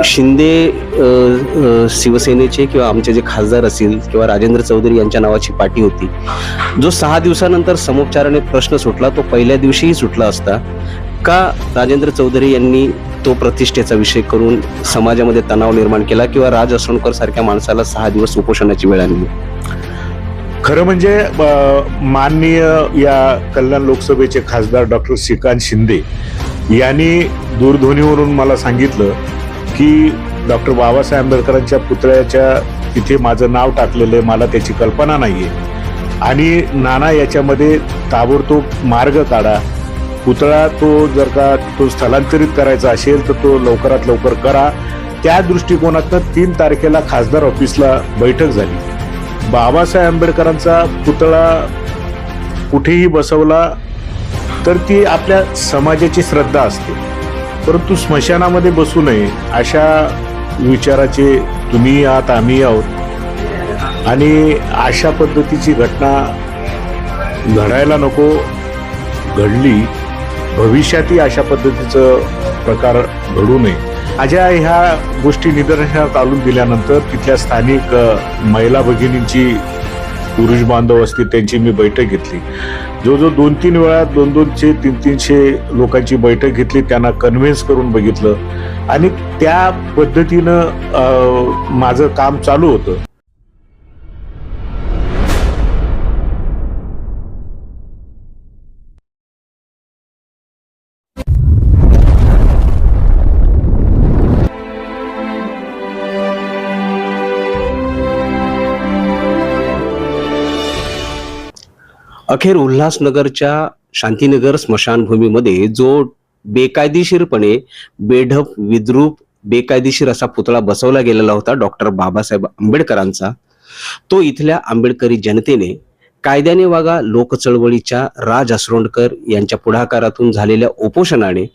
शिंदे शिवसेनेचे किंवा आमचे जे खासदार असतील किंवा राजेंद्र चौधरी यांच्या नावाची पाटी होती, जो 6 दिवसानंतर समोपचाराने प्रश्न सुटला तो पहिल्या दिवशीही सुटला असता का राजेंद्र चौधरी यांनी तो प्रतिष्ठेचा विषय करून समाजामध्ये तणाव निर्माण केला किंवा राज असोणकर सारख्या माणसाला 6 दिवस उपोषणाची वेळ आणली? खरं म्हणजे माननीय या कल्याण लोकसभेचे खासदार डॉक्टर श्रीकांत शिंदे यांनी दूरध्वनीवरून मला सांगितलं की डॉक्टर बाबासाहेब आंबेडकरांच्या पुतळ्याच्या तिथे माझं नाव टाकलेलं आहे, मला त्याची कल्पना नाहीये आणि नाना याच्यामध्ये ताबडतोब मार्ग काढा, पुतळा तो जर का तो स्थलांतरित करायचा असेल तर तो लवकरात लवकर करा. त्या दृष्टिकोनातून 3 तारखेला खासदार ऑफिसला बैठक झाली. बाबासाहेब आंबेडकरांचा पुतळा कुठेही बसवला तर ती आपल्या समाजाची श्रद्धा असते, परंतु स्मशानामध्ये बसू नये अशा विचाराचे तुम्ही आहात, आम्ही आहोत आणि अशा पद्धतीची घटना घडायला नको, घडली, भविष्यातही अशा पद्धतीचं प्रकार घडू नये. माझ्या ह्या गोष्टी निदर्शनात आणून दिल्यानंतर तिथल्या स्थानिक महिला भगिनींची, पुरुष बांधव असतील त्यांची मी बैठक घेतली. जो 2-3 वेळा 200-200, 300 लोकांची बैठक घेतली, त्यांना कन्व्हिन्स करून बघितलं आणि त्या पद्धतीनं माझं काम चालू होतं. अखेर उल्हासनगरच्या शांतीनगर स्मशानभूमीमध्ये जो बेकायदेशीरपणे बेढप विद्रूप बेकायदेशीर असा पुतळा बसवला गेलेला होता डॉक्टर बाबासाहेब आंबेडकरांचा, तो इथल्या आंबेडकरी जनतेने कायद्याने वागा लोक चळवळीच्या राज असरोणकर यांच्या पुढाकारातून झालेल्या उपोषणाने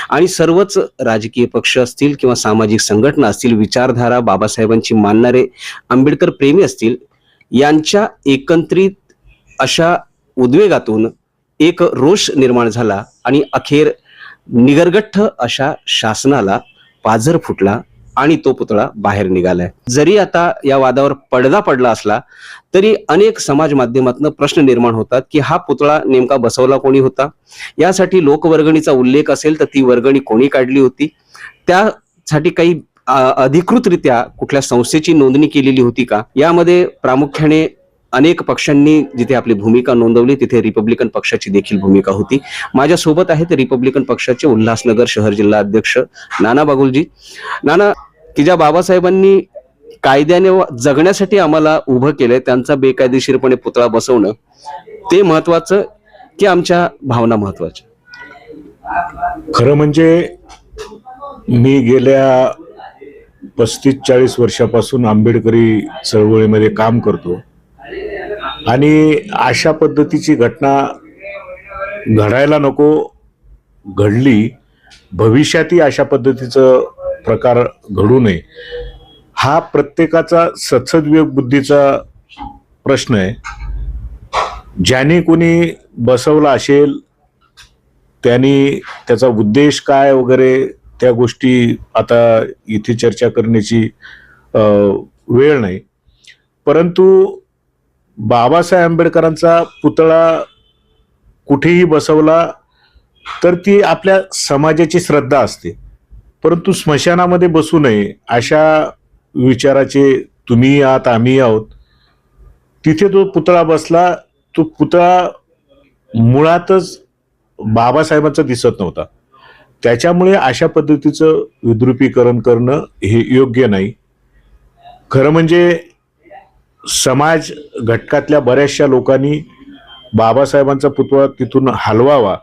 आणि सर्वच राजकीय पक्ष असतील किंवा सामाजिक संघटना असतील, विचारधारा बाबासाहेबांची मानणारे आंबेडकर प्रेमी असतील, यांच्या एकत्रित अशा उद्वेगातून एक रोष निर्माण झाला आणि अखेर निगरगठ्ठ अशा शासनाला पाझर फुटला आणि तो पुतळा बाहेर निघालाय. जरी आता या वादावर पडदा पडला असला तरी अनेक समाज माध्यमातून प्रश्न निर्माण होतात की हा पुतळा नेमका बसवला कोणी होता, यासाठी लोकवर्गणीचा उल्लेख असेल तर ती वर्गणी कोणी काढली होती, त्यासाठी काही अधिकृतरित्या कुठल्या संस्थेची नोंदणी केलेली होती का, यामध्ये प्रामुख्याने अनेक पक्षांनी जिथे आपली भूमिका नोंदवली तिथे रिपब्लिकन पक्षाची देखील भूमिका होती. माझ्या सोबत आहेत रिपब्लिकन पक्षाचे उल्हासनगर शहर जिल्हा अध्यक्ष नाना बागुलजी. नाना, की ज्या बाबासाहेबांनी कायद्याने जगण्यासाठी आम्हाला उभं केलंय त्यांचा बेकायदेशीरपणे पुतळा बसवणं ते महत्वाचं की आमच्या भावना महत्वाच्या? खरं म्हणजे मी गेल्या 35-40 वर्षापासून आंबेडकरी चळवळीमध्ये काम करतो आणि अशा पद्धतीची घटना घडायला नको, घडली, भविष्यातही अशा पद्धतीचं प्रकार घडू नये हा प्रत्येकाचा सद्सद्विवेक बुद्धीचा प्रश्न आहे. ज्याने कोणी बसवला असेल त्यांनी त्याचा उद्देश काय वगैरे त्या गोष्टी आता इथे चर्चा करण्याची वेळ नाही, परंतु बाबासाहेब आंबेडकरांचा पुतळा कुठेही बसवला तर ती आपल्या समाजाची श्रद्धा असते, परंतु स्मशानामध्ये बसू नये अशा विचाराचे तुम्ही आहात, आम्ही आहोत. तिथे तो पुतळा बसला, तो पुतळा मुळातच बाबासाहेबांचा दिसत नव्हता, त्याच्यामुळे अशा पद्धतीचं विद्रुपीकरण करणं हे योग्य नाही. खरं म्हणजे समाज घटकातल्या बऱ्याचशा लोकांनी बाबासाहेबांचा पुतळा तिथून हलवावा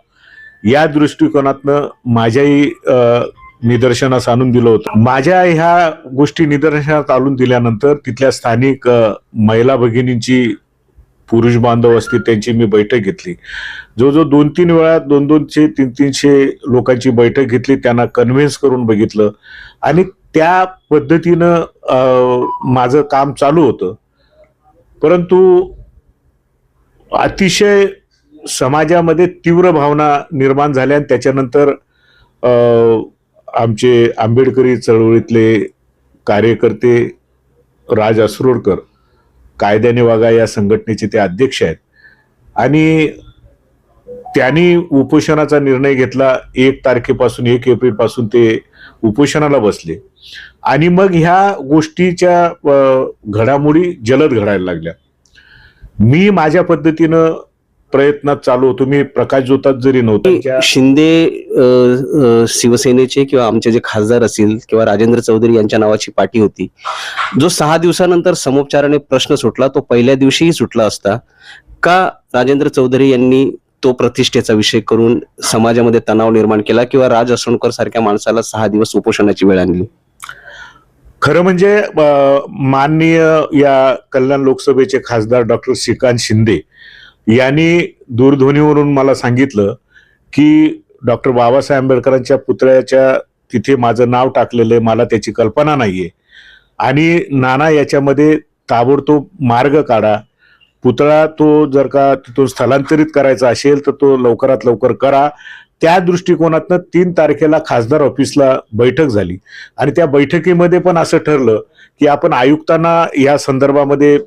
या दृष्टिकोनातनं माझ्याही निदर्शनास आणून दिलं होतं. माझ्या ह्या गोष्टी निदर्शनात आणून दिल्यानंतर तिथल्या स्थानिक महिला भगिनींची, पुरुष बांधव असतील त्यांची मी बैठक घेतली. जो 2-3 वेळा 200-200, 300 लोकांची बैठक घेतली, त्यांना कन्व्हिन्स करून बघितलं आणि त्या पद्धतीनं माझं काम चालू होतं. परंतु अतिशय समाजामध्ये तीव्र भावना निर्माण झाल्या आणि त्याच्यानंतर आमचे आंबेडकरी चळवळीतले कार्यकर्ते राज असरोडकर कायद्याने वागा या संघटनेचे ते अध्यक्ष आहेत आणि त्यांनी उपोषणाचा निर्णय घेतला. 1 एप्रिल पासून ते उपोषणाला बसले आणि मग ह्या गोष्टीच्या घडामोडी जलद घडायला लागल्या. मी माझ्या पद्धतीनं प्रयत्नात चालू होतो. मी प्रकाश जोतात जरी नव्हता. शिंदे शिवसेनेचे किंवा आमचे जे खासदार असतील किंवा राजेंद्र चौधरी यांच्या नावाची पार्टी होती, जो 6 दिवसानंतर समोपचाराने प्रश्न सुटला तो पहिल्या दिवशीही सुटला असता का राजेंद्र चौधरी यांनी तो प्रतिष्ठेचा विषय करून समाजामध्ये तणाव निर्माण केला किंवा राज असोणकर सारख्या माणसाला 6 दिवस उपोषणाची वेळ आणली? खरं म्हणजे माननीय या कल्याण लोकसभेचे खासदार डॉक्टर श्रीकांत शिंदे यांनी दूरध्वनीवरून मला सांगितलं की डॉक्टर बाबासाहेब आंबेडकरांच्या पुतळ्याच्या तिथे माझं नाव टाकलेलं आहे, मला त्याची कल्पना नाहीये आणि नाना याच्यामध्ये ताबडतोब मार्ग काढा. पुतळा तो जर का तिथून स्थलांतरित करायचा असेल तर तो लवकरात लवकर करा. त्या दृष्टिकोनातनं 3 तारखेला खासदार ऑफिसला बैठक झाली आणि त्या बैठकीमध्ये पण असं ठरलं की आपण आयुक्तांना या संदर्भामध्ये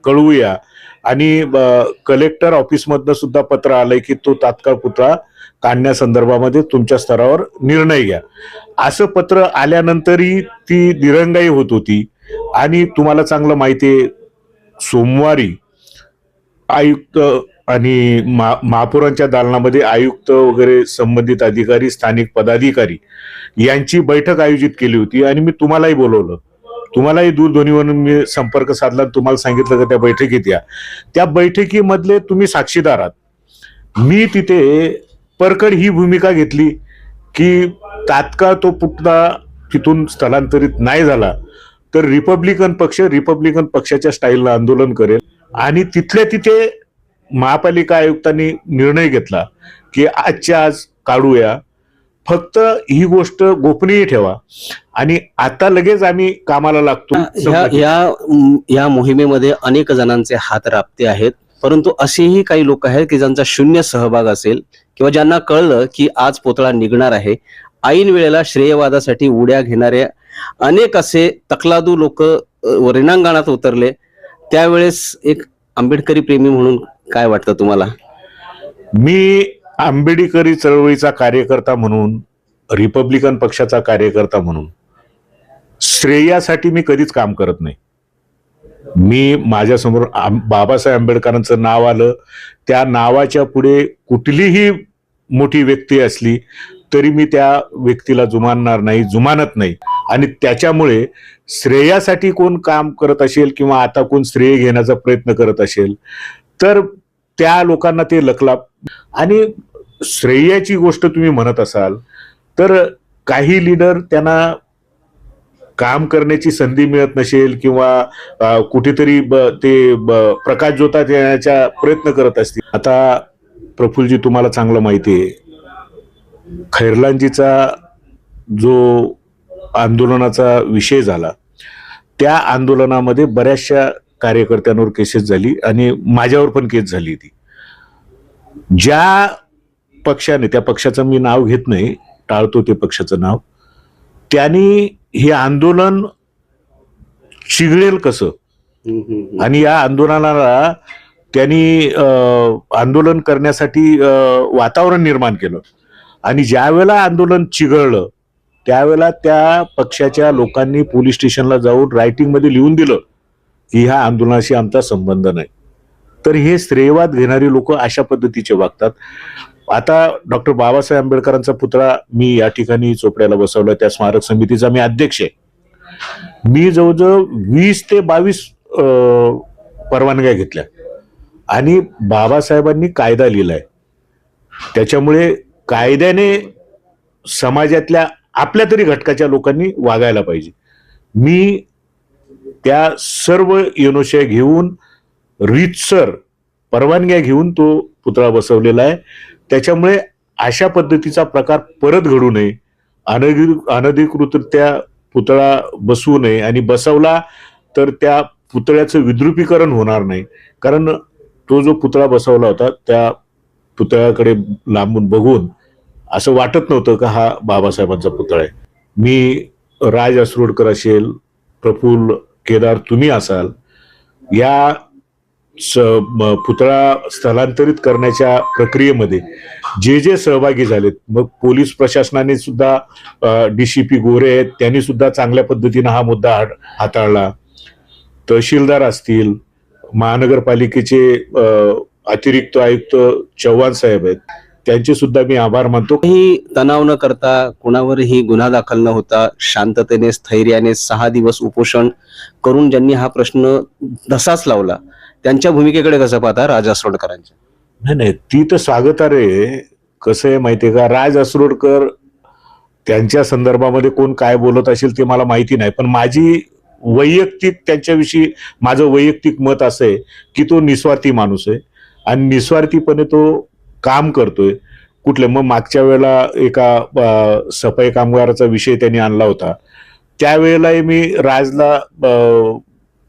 कळवूया आणि कलेक्टर ऑफिसमधनं सुद्धा पत्र आलंय की तो तात्काळ पुतळा काढण्यासंदर्भामध्ये तुमच्या स्तरावर निर्णय घ्या. असं पत्र आल्यानंतरही ती दिरंगाई होत होती आणि तुम्हाला चांगलं माहिती आहे सोमवारी आयुक्त आणि महापौरांच्या दालनामध्ये आयुक्त वगैरे संबंधित अधिकारी स्थानिक पदाधिकारी यांची बैठक आयोजित केली होती आणि मी तुम्हालाही बोलवलं. तुम्हालाही दूरध्वनीवरून मी संपर्क साधला, तुम्हाला सांगितलं की त्या बैठकीत या. त्या बैठकीमधले तुम्ही साक्षीदार आहात. मी तिथे परकड ही भूमिका घेतली की तात्काळ तो पुतळा तिथून स्थलांतरित नाही झाला तर रिपब्लिकन पक्षाच्या स्टाईलनं आंदोलन करेल आणि तिथल्या तिथे महापालिका आयुक्तांनी निर्णय घेतला की आजच्या आज काढूया, फक्त ही गोष्ट गोपनीय ठेवा आणि आता लगेच आम्ही कामाला लागतो. या मोहिमेमध्ये अनेक जणांचे हात राबते आहेत, परंतु असेही काही लोक आहेत की ज्यांचा शून्य सहभाग असेल किंवा ज्यांना कळलं की आज पुतळा निघणार आहे, ऐन वेळेला श्रेयवादासाठी उड्या घेणारे अनेक असे तकलादू लोक रिणांगणात उतरले. त्यावेळेस एक आंबेडकरी प्रेमी म्हणून काय वाटतं तुम्हाला? मी आंबेडकरी चळवळीचा कार्यकर्ता म्हणून, रिपब्लिकन पक्षाचा कार्यकर्ता म्हणून श्रेयासाठी मी कधीच काम करत नाही. मी माझ्यासमोर बाबासाहेब आंबेडकरांचं नाव आलं, त्या नावाच्या पुढे कुठलीही मोठी व्यक्ती असली तरी मी त्या व्यक्तीला जुमानत नाही आणि त्याच्यामुळे श्रेयासाठी कोण काम करत असेल किंवा आता कोण श्रेय घेण्याचा प्रयत्न करत असेल तर त्या लोकांना ते लकलाप. आणि श्रेयाची गोष्ट तुम्ही म्हणत असाल तर काही लीडर त्यांना काम करण्याची संधी मिळत नसेल किंवा कुठेतरी ते प्रकाश जोतात येण्याचा प्रयत्न करत असतील. आता प्रफुल्लजी तुम्हाला चांगलं माहिती आहे खैरलांजीचा जो आंदोलनाचा विषय झाला त्या आंदोलनामध्ये बऱ्याचशा कार्यकर्त्यांवर केसेस झाली आणि माझ्यावर पण केस झाली. ती ज्या पक्षाने, त्या पक्षाचं मी नाव घेत नाही, टाळतो ते पक्षाचं नाव, त्यांनी हे आंदोलन चिघळेल कसं आणि या आंदोलनाला त्यांनी आंदोलन करण्यासाठी वातावरण निर्माण केलं आणि ज्या वेळेला आंदोलन चिघळलं त्यावेळेला त्या पक्षाच्या लोकांनी पोलीस स्टेशनला जाऊन रायटिंग मध्ये लिहून दिलं की ह्या आंदोलनाशी आमचा संबंध नाही. तर हे श्रेयवाद घेणारी लोक अशा पद्धतीचे वागतात. आता डॉक्टर बाबासाहेब आंबेडकरांचा पुतळा मी या ठिकाणी चोपड्याला बसवला, त्या स्मारक समितीचा मी अध्यक्ष आहे. मी जवळजवळ 20 ते 22 परवानग्या घेतल्या आणि बाबासाहेबांनी कायदा लिहिलाय, त्याच्यामुळे कायद्याने समाजातल्या आपल्या तरी घटकाच्या लोकांनी वागायला पाहिजे. मी त्या सर्व योनोशया घेऊन रीतसर परवानग्या घेऊन तो पुतळा बसवलेला आहे. त्याच्यामुळे अशा पद्धतीचा प्रकार परत घडू नये, अनधिकृतरित्या पुतळा बसवू नये आणि बसवला तर त्या पुतळ्याचं विद्रुपीकरण होणार नाही. कारण तो जो पुतळा बसवला होता त्या पुतळ्याकडे लांबून बघून असं वाटत नव्हतं का हा बाबासाहेबांचा पुतळा आहे. मी राज असरोडकर असेल, प्रफुल्ल केदार तुम्ही असाल, या पुतळा स्थलांतरित करण्याच्या प्रक्रियेमध्ये जे जे सहभागी झालेत, मग पोलीस प्रशासनाने सुद्धा, DCP गोरे आहेत, त्यांनी सुद्धा चांगल्या पद्धतीने हा मुद्दा हाताळला. तहसीलदार असतील, महानगरपालिकेचे अतिरिक्त आयुक्त चव्हाण साहेब आहेत, त्यांचे सुद्धा मी आभार मानतो. ही तणाव न करता, कुणावरही गुन्हा दाखल न होता, शांततेने स्थैर्याने 6 दिवस उपोषण करून ज्यांनी हा प्रश्न तसाच लावला, त्यांच्या भूमिकेकडे कसं पाहता राज असरोडकरांच्या? नाही, ती तर स्वागतार्ह आहे. कसं आहे माहितीये का, राज असरोडकर त्यांच्या संदर्भामध्ये कोण काय बोलत असेल ते मला माहिती नाही, पण माझी वैयक्तिक त्यांच्याविषयी माझं वैयक्तिक मत असं आहे की तो निस्वार्थी माणूस आहे आणि निस्वार्थीपणे तो काम करतोय. कुठले, मग मागच्या वेळेला एका सफाई कामगाराचा विषय त्यांनी आणला होता, त्यावेळेलाही मी राजला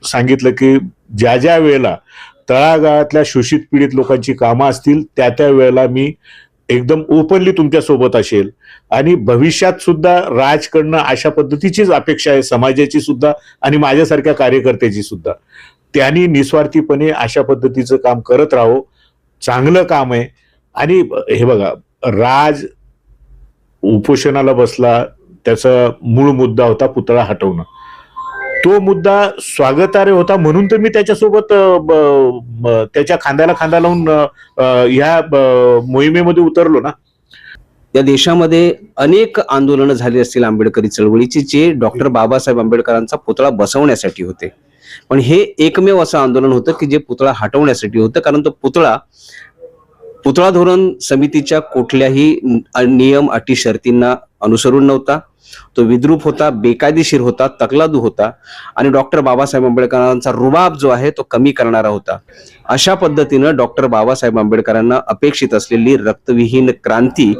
सांगितलं की ज्या ज्या वेळेला तळागाळातल्या शोषित पीडित लोकांची कामं असतील त्या वेळेला मी एकदम ओपनली तुमच्या सोबत असेल आणि भविष्यात सुद्धा राजकडनं अशा पद्धतीचीच अपेक्षा आहे, समाजाची सुद्धा आणि माझ्यासारख्या कार्यकर्त्याची सुद्धा. त्यांनी निस्वार्थीपणे अशा पद्धतीचं काम करत राहो, चांगलं काम आहे. आणि हे बघा, राज उपोषणाला बसला, त्याचा मूळ मुद्दा होता पुतळा हटवणं. तो मुद्दा स्वागतार्ह होता म्हणून तर मी त्याच्यासोबत त्याच्या खांद्याला खांदा लावून ह्या मोहिमेमध्ये उतरलो ना. या देशामध्ये अनेक आंदोलनं झाली असतील आंबेडकरी चळवळीची, जे डॉक्टर बाबासाहेब आंबेडकरांचा पुतळा बसवण्यासाठी होते, पण हे एकमेव असं आंदोलन होतं की जे पुतळा हटवण्यासाठी होतं. कारण तो पुतळा धोरण समितीच्या कुठल्याही नियम, अटी, शर्तींना अनुसरून नव्हता. तो विद्रूप होता, बेकायदेशीर होता, तकलादू होता आणि डॉक्टर बाबासाहेब आंबेडकरांचा रुबाब जो आहे तो कमी करणारा होता. अशा पद्धतीनं डॉक्टर बाबासाहेब आंबेडकरांना अपेक्षित असलेली रक्तविहीन क्रांती,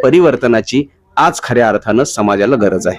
परिवर्तनाची आज खऱ्या अर्थानं समाजाला गरज आहे.